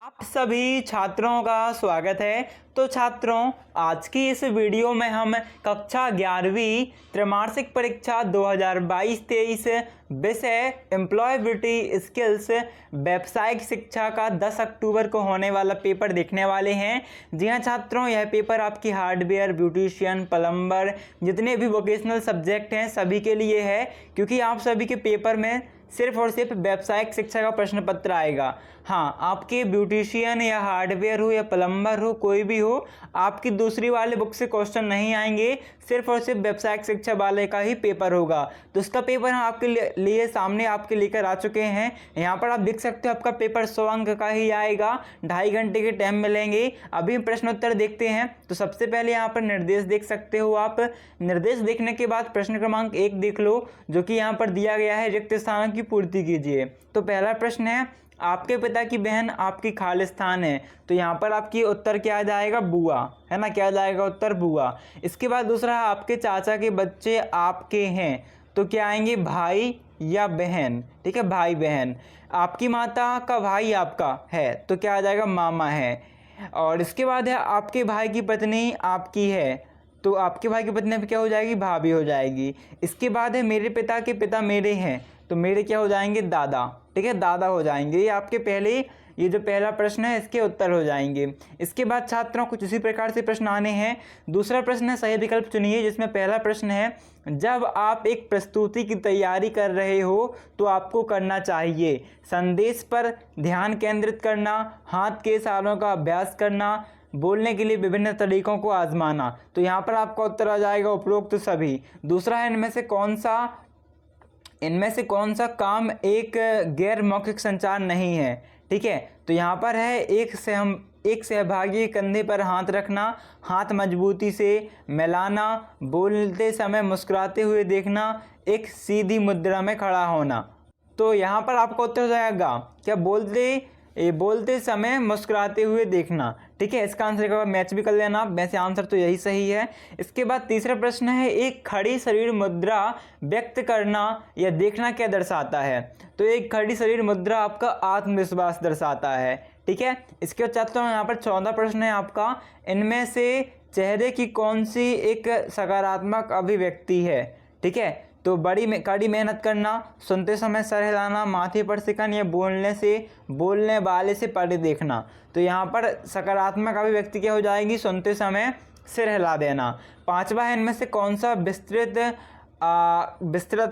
आप सभी छात्रों का स्वागत है। तो छात्रों, आज की इस वीडियो में हम कक्षा 11वीं त्रैमासिक परीक्षा 2022-23 विषय एम्प्लॉयबिलिटी स्किल्स व्यावसायिक शिक्षा का 10 अक्टूबर को होने वाला पेपर देखने वाले हैं। जी हाँ छात्रों, यह पेपर आपकी हार्डवेयर, ब्यूटिशियन, प्लम्बर जितने भी वोकेशनल सब्जेक्ट हैं सभी के लिए है, क्योंकि आप सभी के पेपर में सिर्फ और सिर्फ व्यावसायिक शिक्षा का प्रश्न पत्र आएगा। हाँ, आपके ब्यूटिशियन या हार्डवेयर हो या प्लम्बर हो, कोई भी हो, आपकी दूसरी वाले बुक से क्वेश्चन नहीं आएंगे, सिर्फ और सिर्फ व्यावसायिक शिक्षा वाले का ही पेपर होगा। तो इसका पेपर हम आपके लिए सामने आपके लेकर आ चुके हैं। यहाँ पर आप देख सकते हो आपका पेपर 100 अंक का ही आएगा, 2.5 घंटे के टाइम मिलेंगे। अभी हम प्रश्न उत्तर देखते हैं। तो सबसे पहले यहाँ पर निर्देश देख सकते हो आप। निर्देश देखने के बाद प्रश्न क्रमांक 1 देख लो, जो कि यहाँ पर दिया गया है, रिक्त स्थानों की पूर्ति कीजिए। तो पहला प्रश्न है, आपके पिता की बहन आपकी खालिस्तान है। तो यहाँ पर आपकी उत्तर क्या आ जाएगा? बुआ, है ना। क्या आ जाएगा उत्तर? बुआ। इसके बाद दूसरा, आपके चाचा के बच्चे आपके हैं। तो क्या आएंगे? भाई या बहन। ठीक है, भाई बहन। आपकी माता का भाई आपका है, तो क्या आ जाएगा? मामा है। और इसके बाद है, आपके भाई की पत्नी आपकी है। तो आपके भाई की पत्नी क्या हो जाएगी? भाभी हो जाएगी। इसके बाद है, मेरे पिता के पिता मेरे हैं। तो मेरे क्या हो जाएंगे? दादा। ठीक है, दादा हो जाएंगे। ये आपके पहले, ये जो पहला प्रश्न है इसके उत्तर हो जाएंगे। इसके बाद छात्रों कुछ इसी प्रकार से प्रश्न आने हैं। दूसरा प्रश्न है, सही विकल्प चुनिए, जिसमें पहला प्रश्न है, जब आप एक प्रस्तुति की तैयारी कर रहे हो तो आपको करना चाहिए संदेश पर ध्यान केंद्रित करना, हाथ के इशारों का अभ्यास करना, बोलने के लिए विभिन्न तरीकों को आजमाना। तो यहाँ पर आपका उत्तर आ जाएगा उपरोक्त सभी। दूसरा है, इनमें से कौन सा काम एक गैर मौखिक संचार नहीं है। ठीक है, तो यहाँ पर है, एक सहभागी के कंधे पर हाथ रखना, हाथ मजबूती से मिलाना, बोलते समय मुस्कुराते हुए देखना, एक सीधी मुद्रा में खड़ा होना। तो यहाँ पर आपका उत्तर हो जाएगा क्या? बोलते समय मुस्कुराते हुए देखना। ठीक है, इसका आंसर का मैच भी कर लेना आप, वैसे आंसर तो यही सही है। इसके बाद तीसरा प्रश्न है, एक खड़ी शरीर मुद्रा व्यक्त करना या देखना क्या दर्शाता है। तो एक खड़ी शरीर मुद्रा आपका आत्मविश्वास दर्शाता है। ठीक है, इसके बाद छात्रों यहाँ पर 14 प्रश्न है आपका, इनमें से चेहरे की कौन सी एक सकारात्मक अभिव्यक्ति है। ठीक है, तो कड़ी मेहनत करना, सुनते समय सर हिलाना, माथे पर सिकन या बोलने वाले से परे देखना। तो यहाँ पर सकारात्मक अभिव्यक्ति क्या हो जाएगी? सुनते समय सिर हिला देना। 5वां है, इनमें से कौन सा विस्तृत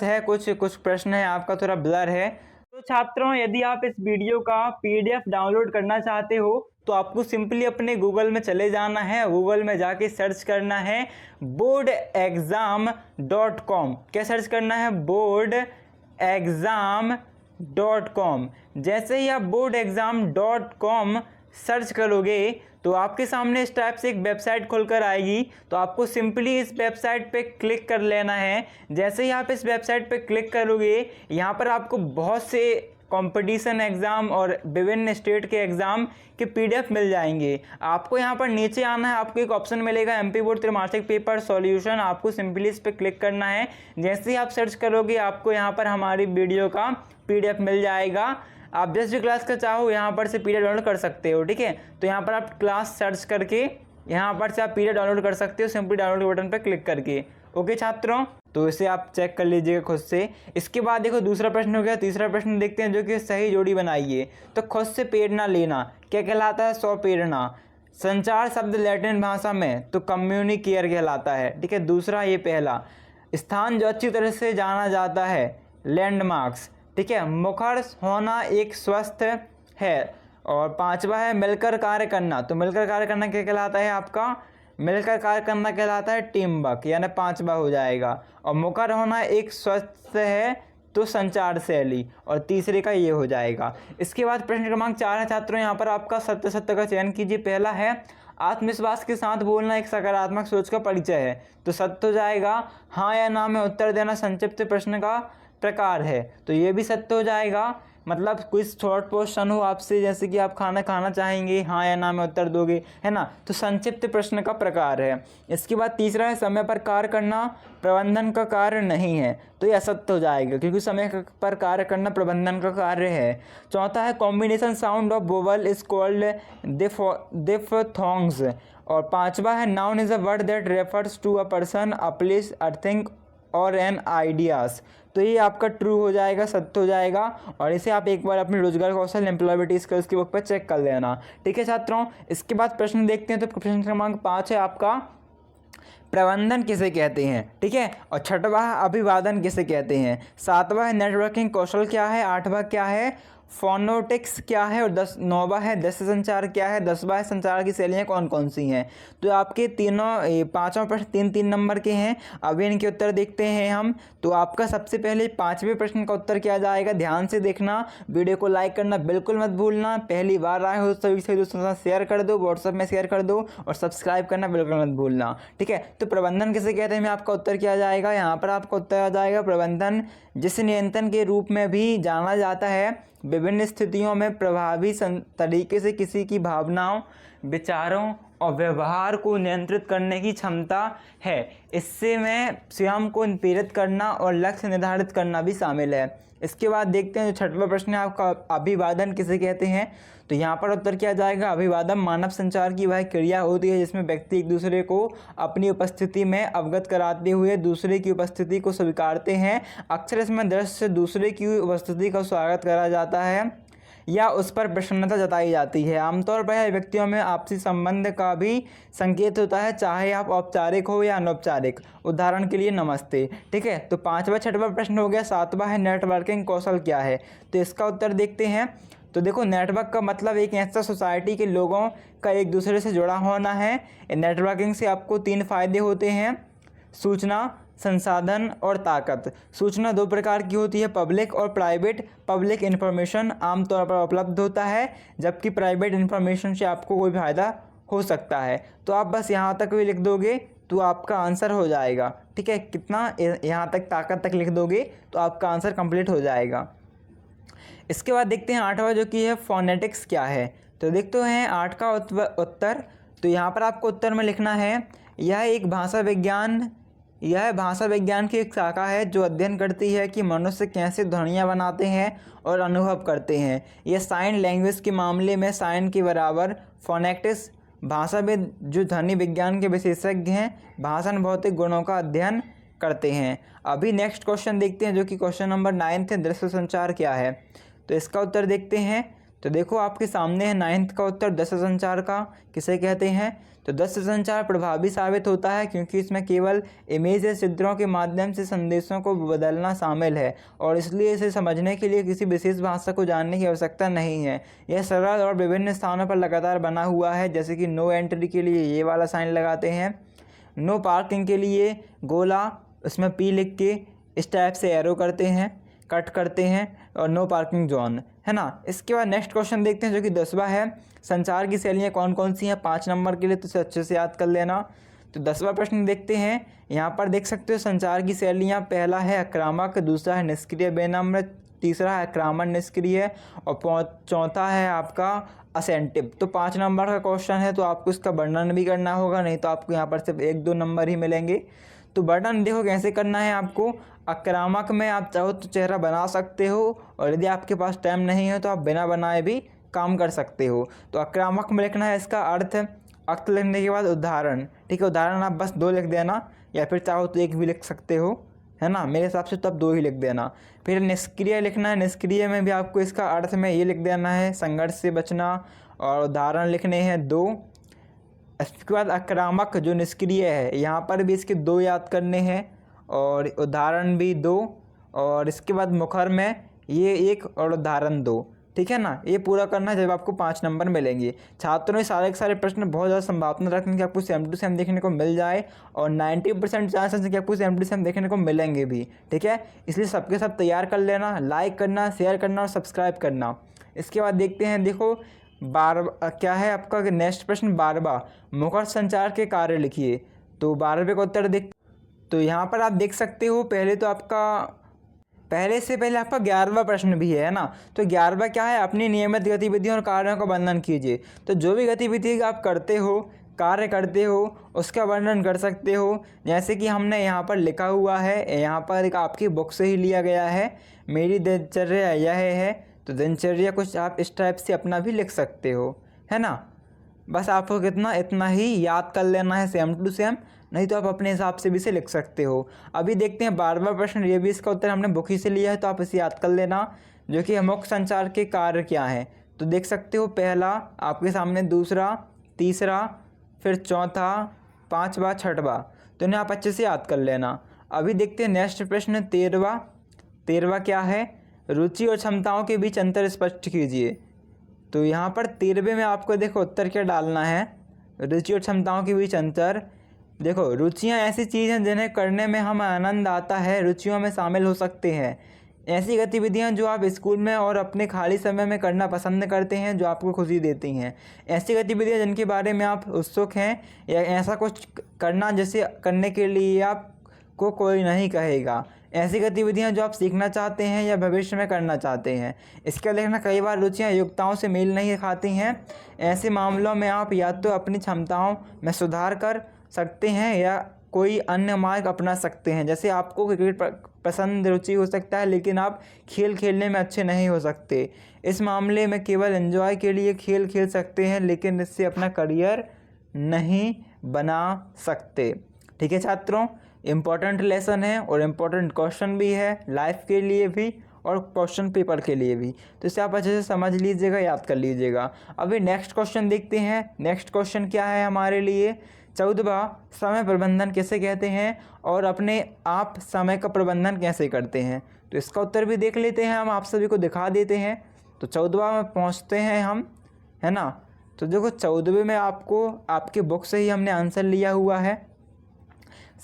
है। कुछ प्रश्न है आपका थोड़ा ब्लर है। तो छात्रों, यदि आप इस वीडियो का PDF डाउनलोड करना चाहते हो तो आपको सिंपली अपने गूगल में चले जाना है। गूगल में जाके सर्च करना है boardexam.com। क्या सर्च करना है? boardexam.com। जैसे ही आप boardexam.com सर्च करोगे तो आपके सामने इस टाइप से एक वेबसाइट खुलकर आएगी। तो आपको सिंपली इस वेबसाइट पे क्लिक कर लेना है। जैसे ही आप इस वेबसाइट पे क्लिक करोगे, यहाँ पर आपको बहुत से कंपटीशन एग्ज़ाम और विभिन्न स्टेट के एग्ज़ाम के PDF मिल जाएंगे। आपको यहाँ पर नीचे आना है, आपको एक ऑप्शन मिलेगा MP बोर्ड त्रैमासिक पेपर सॉल्यूशन। आपको सिंपली इस पर क्लिक करना है। जैसे ही आप सर्च करोगे आपको यहाँ पर हमारी वीडियो का PDF मिल जाएगा। आप जिस भी क्लास का चाहो यहाँ पर से PDF डाउनलोड कर सकते हो। ठीक है, तो यहाँ पर आप क्लास सर्च करके यहाँ पर से आप PDF डाउनलोड कर सकते हो, सिंपली डाउनलोड बटन पर क्लिक करके। ओके छात्रों, तो इसे आप चेक कर लीजिएगा खुद से। इसके बाद देखो दूसरा प्रश्न हो गया। तीसरा प्रश्न देखते हैं, जो कि सही जोड़ी बनाइए। तो खुद से प्रेरणा लेना क्या कहलाता है? स्वप्रेरणा। संचार शब्द लैटिन भाषा में तो कम्युनिकेयर कहलाता है। ठीक है, दूसरा ये पहला। स्थान जो अच्छी तरह से जाना जाता है, लैंडमार्क्स। ठीक है, मुखर होना एक स्वस्थ है। और 5वां है, मिलकर कार्य करना। तो मिलकर कार्य करना क्या कहलाता है आपका? मिलकर कार्य करना कहलाता है टीम वर्क, यानी 5वां हो जाएगा। और मुखर होना एक स्वस्थ है तो संचार शैली, और तीसरे का ये हो जाएगा। इसके बाद प्रश्न क्रमांक 4 है छात्रों, यहाँ पर आपका सत्य का चयन कीजिए। पहला है, आत्मविश्वास के साथ बोलना एक सकारात्मक सोच का परिचय है। तो सत्य हो जाएगा। हाँ या ना में उत्तर देना संक्षिप्त प्रश्न का प्रकार है। तो ये भी सत्य हो जाएगा। मतलब क्विज शॉर्ट क्वेश्चन हो आपसे, जैसे कि आप खाना खाना चाहेंगे, हाँ या ना में उत्तर दोगे, है ना, तो संक्षिप्त प्रश्न का प्रकार है। इसके बाद तीसरा है समय पर कार्य करना प्रबंधन का कार्य नहीं है, तो ये असत्य हो जाएगा क्योंकि समय पर कार्य करना प्रबंधन का कार्य है। चौथा है combination sound of vowel is called diphthongs. और पांचवा है noun is a word that refers to a person, a place, a thing और एन आइडियाज़। तो ये आपका ट्रू हो जाएगा, सत्य हो जाएगा। और इसे आप एक बार अपने रोजगार कौशल एम्प्लॉयबिलिटी स्किल्स की बुक पर चेक कर लेना। ठीक है छात्रों, इसके बाद प्रश्न देखते हैं। तो प्रश्न क्रमांक 5 है आपका प्रबंधन किसे कहते हैं। ठीक है, और छठवां है अभिवादन किसे कहते हैं। सातवां है नेटवर्किंग कौशल क्या है। आठवां क्या है फोनोटिक्स क्या है। और नौवां है दृश्य संचार क्या है। 10वां है संचार की शैलियाँ कौन कौन सी हैं। तो आपके पांचों प्रश्न 3-3 नंबर के हैं। अभी इनके उत्तर देखते हैं हम। तो आपका सबसे पहले 5वें प्रश्न का उत्तर क्या जाएगा, ध्यान से देखना, वीडियो को लाइक करना बिल्कुल मत भूलना। पहली बार आए हो सभी से दोस्तों के साथ शेयर कर दो, व्हाट्सएप में शेयर कर दो और सब्सक्राइब करना बिल्कुल मत भूलना। ठीक है, तो प्रबंधन किसे कहते हैं में आपका उत्तर क्या जाएगा, यहाँ पर आपका उत्तर आ जाएगा प्रबंधन जिस नियंत्रण के रूप में भी जाना जाता है, विभिन्न स्थितियों में प्रभावी तरीके से किसी की भावनाओं, विचारों और व्यवहार को नियंत्रित करने की क्षमता है। इससे में स्वयं को प्रेरित करना और लक्ष्य निर्धारित करना भी शामिल है। इसके बाद देखते हैं जो छठवां प्रश्न है आपका अभिवादन किसे कहते हैं। तो यहाँ पर उत्तर क्या जाएगा, अभिवादन मानव संचार की वह क्रिया होती है जिसमें व्यक्ति एक दूसरे को अपनी उपस्थिति में अवगत कराते हुए दूसरे की उपस्थिति को स्वीकारते हैं। अक्सर इसमें दृश्य दूसरे की उपस्थिति का स्वागत करा जाता है या उस पर प्रसन्नता जताई जाती है। आमतौर पर यह व्यक्तियों में आपसी संबंध का भी संकेत होता है, चाहे आप औपचारिक हो या अनौपचारिक। उदाहरण के लिए नमस्ते। ठीक है, तो 5वां 6वां प्रश्न हो गया। 7वां है नेटवर्किंग कौशल क्या है। तो इसका उत्तर देखते हैं। तो देखो, नेटवर्क का मतलब एक ऐसा सोसाइटी के लोगों का एक दूसरे से जुड़ा होना है। नेटवर्किंग से आपको 3 फायदे होते हैं, सूचना, संसाधन और ताकत। सूचना 2 प्रकार की होती है, पब्लिक और प्राइवेट। पब्लिक इन्फॉर्मेशन आमतौर पर उपलब्ध होता है, जबकि प्राइवेट इन्फॉर्मेशन से आपको कोई फ़ायदा हो सकता है। तो आप बस यहाँ तक भी लिख दोगे तो आपका आंसर हो जाएगा। ठीक है, कितना, यहाँ तक ताकत तक लिख दोगे तो आपका आंसर कंप्लीट हो जाएगा। इसके बाद देखते हैं 8वां जो कि है फोनेटिक्स क्या है। तो देखते हैं 8 का उत्तर। तो यहाँ पर आपको उत्तर में लिखना है यह भाषा विज्ञान की एक शाखा है जो अध्ययन करती है कि मनुष्य कैसे ध्वनियाँ बनाते हैं और अनुभव करते हैं। यह साइन लैंग्वेज के मामले में साइन के बराबर। फोनेटिक्स भाषाविद जो ध्वनि विज्ञान के विशेषज्ञ हैं, भाषण भौतिक गुणों का अध्ययन करते हैं। अभी नेक्स्ट क्वेश्चन देखते हैं जो कि क्वेश्चन नंबर 9 है, दृश्य संचार क्या है। तो इसका उत्तर देखते हैं। तो देखो आपके सामने है 9th का उत्तर, दृश्य संचार का किसे कहते हैं। तो दृश्य संचार प्रभावी साबित होता है क्योंकि इसमें केवल इमेज या चित्रों के माध्यम से संदेशों को बदलना शामिल है और इसलिए इसे समझने के लिए किसी विशेष भाषा को जानने की आवश्यकता नहीं है। यह सरल और विभिन्न स्थानों पर लगातार बना हुआ है, जैसे कि नो एंट्री के लिए ये वाला साइन लगाते हैं, नो पार्किंग के लिए गोला उसमें पी लिख के इस टाइप से एरो करते हैं, कट करते हैं, और नो पार्किंग जोन, है ना। इसके बाद नेक्स्ट क्वेश्चन देखते हैं जो कि 10वां है, संचार की शैलियाँ कौन कौन सी हैं 5 नंबर के लिए, तो इसे अच्छे से याद कर लेना। तो 10वां प्रश्न देखते हैं। यहाँ पर देख सकते हो संचार की शैलियाँ, पहला है आक्रामक, दूसरा है निष्क्रिय बेनम्र, तीसरा है आक्रामक निष्क्रिय और चौथा है आपका असेंटिव। तो 5 नंबर का क्वेश्चन है तो आपको इसका वर्णन भी करना होगा, नहीं तो आपको यहाँ पर सिर्फ 1-2 नंबर ही मिलेंगे। तो वर्णन देखो कैसे करना है आपको। आक्रामक में आप चाहो तो चेहरा बना सकते हो और यदि आपके पास टाइम नहीं है तो आप बिना बनाए भी काम कर सकते हो। तो आक्रामक में लिखना है इसका अर्थ लिखने के बाद उदाहरण। ठीक है, उदाहरण आप बस 2 लिख देना या फिर चाहो तो 1 भी लिख सकते हो, है ना। मेरे हिसाब से तो आप 2 ही लिख देना। फिर निष्क्रिय लिखना है, निष्क्रिय में भी आपको इसका अर्थ में ये लिख देना है संघर्ष से बचना, और उदाहरण लिखने हैं 2। इसके बाद आक्रामक जो निष्क्रिय है यहाँ पर भी इसके 2 याद करने हैं और उदाहरण भी 2, और इसके बाद मुखर में ये 1 और उदाहरण 2। ठीक है ना, ये पूरा करना है जब आपको 5 नंबर मिलेंगे। छात्रों ने सारे के सारे प्रश्न बहुत ज़्यादा संभावना रखने की आपको सेम टू सेम देखने को मिल जाए और 90% चांसेस है कि आपको सेम टू सेम देखने को मिलेंगे भी। ठीक है, इसलिए सबके सब तैयार कर लेना, लाइक करना, शेयर करना और सब्सक्राइब करना। इसके बाद देखते हैं, देखो क्या है आपका नेक्स्ट प्रश्न 12वां, मुखर संचार के कार्य लिखिए। तो 12वें का उत्तर देख, तो यहाँ पर आप देख सकते हो पहले तो आपका पहले से पहले आपका 11वां प्रश्न भी है ना। तो 11वां क्या है, अपनी नियमित गतिविधियों और कार्यों का वर्णन कीजिए। तो जो भी गतिविधि आप करते हो, कार्य करते हो, उसका वर्णन कर सकते हो। जैसे कि हमने यहाँ पर लिखा हुआ है, यहाँ पर एक आपकी बुक से ही लिया गया है, मेरी दिनचर्या यह है। तो दिनचर्या कुछ आप इस टाइप से अपना भी लिख सकते हो, है ना। बस आपको इतना ही याद कर लेना है सेम टू सेम, नहीं तो आप अपने हिसाब से भी इसे लिख सकते हो। अभी देखते हैं 12वां प्रश्न, ये भी इसका उत्तर हमने बुक ही से लिया है, तो आप इसे याद कर लेना, जो कि मुख्य संचार के कार्य क्या हैं। तो देख सकते हो, पहला आपके सामने, दूसरा, तीसरा, फिर चौथा, पाँचवा, छठवा। तो इन्हें आप अच्छे से याद कर लेना। अभी देखते हैं नेक्स्ट प्रश्न 13वां क्या है, रुचि और क्षमताओं के बीच अंतर स्पष्ट कीजिए। तो यहाँ पर 13वें में आपको देखो उत्तर क्या डालना है, रुचि और क्षमताओं के बीच अंतर। देखो, रुचियाँ ऐसी चीज़ हैं जिन्हें करने में हमें आनंद आता है, रुचियों में शामिल हो सकते हैं ऐसी गतिविधियाँ जो आप स्कूल में और अपने खाली समय में करना पसंद करते हैं, जो आपको खुशी देती हैं। ऐसी गतिविधियाँ जिनके बारे में आप उत्सुक हैं, या ऐसा कुछ करना जिसे करने के लिए आपको कोई नहीं कहेगा। ऐसी गतिविधियाँ जो आप सीखना चाहते हैं या भविष्य में करना चाहते हैं। इसके देखना, कई बार रुचियाँ योग्यताओं से मेल नहीं खाती हैं। ऐसे मामलों में आप या तो अपनी क्षमताओं में सुधार कर सकते हैं या कोई अन्य मार्ग अपना सकते हैं। जैसे आपको क्रिकेट पसंद रुचि हो सकता है, लेकिन आप खेल खेलने में अच्छे नहीं हो सकते। इस मामले में केवल एंजॉय के लिए खेल खेल सकते हैं, लेकिन इससे अपना करियर नहीं बना सकते। ठीक है छात्रों, इम्पोर्टेंट लेसन है और इम्पोर्टेंट क्वेश्चन भी है, लाइफ के लिए भी और क्वेश्चन पेपर के लिए भी। तो इसे आप अच्छे से समझ लीजिएगा, याद कर लीजिएगा। अभी नेक्स्ट क्वेश्चन देखते हैं। नेक्स्ट क्वेश्चन क्या है हमारे लिए, 14वां, समय प्रबंधन किसे कहते हैं और अपने आप समय का प्रबंधन कैसे करते हैं। तो इसका उत्तर भी देख लेते हैं, हम आप सभी को दिखा देते हैं। तो 14वां में पहुंचते हैं हम, है ना। तो देखो, 14वें में आपको आपके बुक से ही हमने आंसर लिया हुआ है।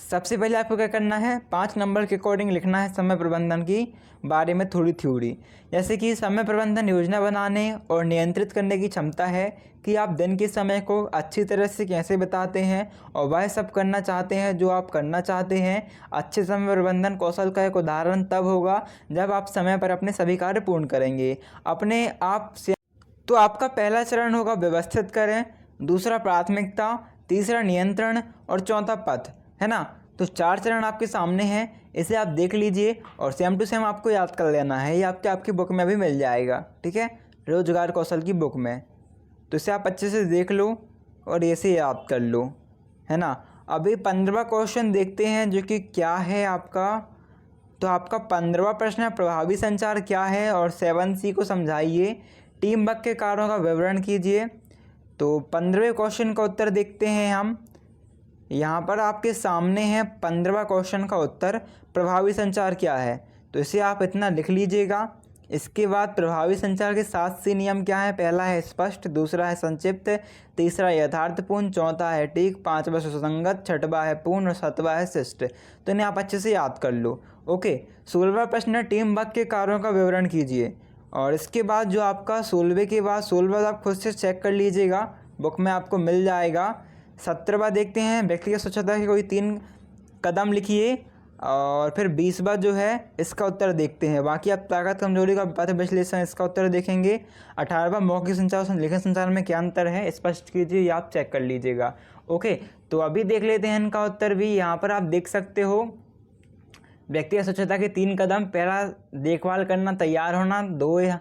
सबसे पहले आपको क्या करना है, 5 नंबर के अकॉर्डिंग लिखना है समय प्रबंधन की बारे में थोड़ी थ्योरी। जैसे कि समय प्रबंधन योजना बनाने और नियंत्रित करने की क्षमता है कि आप दिन के समय को अच्छी तरह से कैसे बिताते हैं और वह सब करना चाहते हैं जो आप करना चाहते हैं। अच्छे समय प्रबंधन कौशल का एक उदाहरण तब होगा जब आप समय पर अपने सभी कार्य पूर्ण करेंगे अपने आप से। तो आपका पहला चरण होगा व्यवस्थित करें, दूसरा प्राथमिकता, तीसरा नियंत्रण और चौथा पथ, है ना। तो 4 चरण आपके सामने हैं, इसे आप देख लीजिए और सेम टू सेम आपको याद कर लेना है। ये आपकी बुक में भी मिल जाएगा, ठीक है, रोजगार कौशल की बुक में। तो इसे आप अच्छे से देख लो और ऐसे याद कर लो, है ना। अभी 15वां क्वेश्चन देखते हैं, जो कि क्या है आपका। तो आपका 15वां प्रश्न है, प्रभावी संचार क्या है और 7C को समझाइए, टीम वर्क के कार्यों का विवरण कीजिए। तो 15वें क्वेश्चन का उत्तर देखते हैं हम। यहाँ पर आपके सामने है 15वां क्वेश्चन का उत्तर, प्रभावी संचार क्या है। तो इसे आप इतना लिख लीजिएगा। इसके बाद प्रभावी संचार के 7C नियम क्या है, पहला है स्पष्ट, दूसरा है संक्षिप्त, तीसरा यथार्थपूर्ण, चौथा है ठीक, पाँचवा सुसंगत, छठवा है पूर्ण और सातवां है शिष्ट। तो इन्हें आप अच्छे से याद कर लो। ओके, 16वां प्रश्न है, टीम वर्क के कार्यों का विवरण कीजिए। और इसके बाद जो आपका 16वें के बाद 16वां आप खुद से चेक कर लीजिएगा, बुक में आपको मिल जाएगा। 17वां देखते हैं, व्यक्तिगत स्वच्छता के कोई 3 कदम लिखिए। और फिर 20वां जो है इसका उत्तर देखते हैं। बाकी आप ताकत कमजोरी का पथ विश्लेषण, इसका उत्तर देखेंगे। 18वां मौखिक संचार और लिखित संचार में क्या अंतर है, स्पष्ट कीजिए, या आप चेक कर लीजिएगा। ओके, तो अभी देख लेते हैं इनका उत्तर भी। यहाँ पर आप देख सकते हो, व्यक्तिगत स्वच्छता के 3 कदम, पहला देखभाल करना, तैयार होना, 2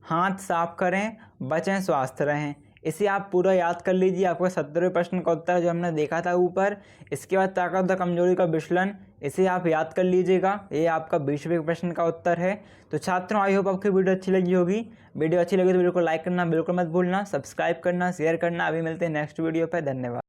हाथ साफ करें, बचें, स्वस्थ रहें। इसे आप पूरा याद कर लीजिए, आपका 17वें प्रश्न का उत्तर जो हमने देखा था ऊपर। इसके बाद ताकत और कमजोरी का विश्लेषण, इसे आप याद कर लीजिएगा, ये आपका 20वें प्रश्न का उत्तर है। तो छात्रों, आई होप आपकी वीडियो अच्छी लगी होगी। वीडियो अच्छी लगी तो वीडियो को लाइक करना बिल्कुल मत भूलना, सब्सक्राइब करना, शेयर करना। अभी मिलते हैं नेक्स्ट वीडियो पर, धन्यवाद।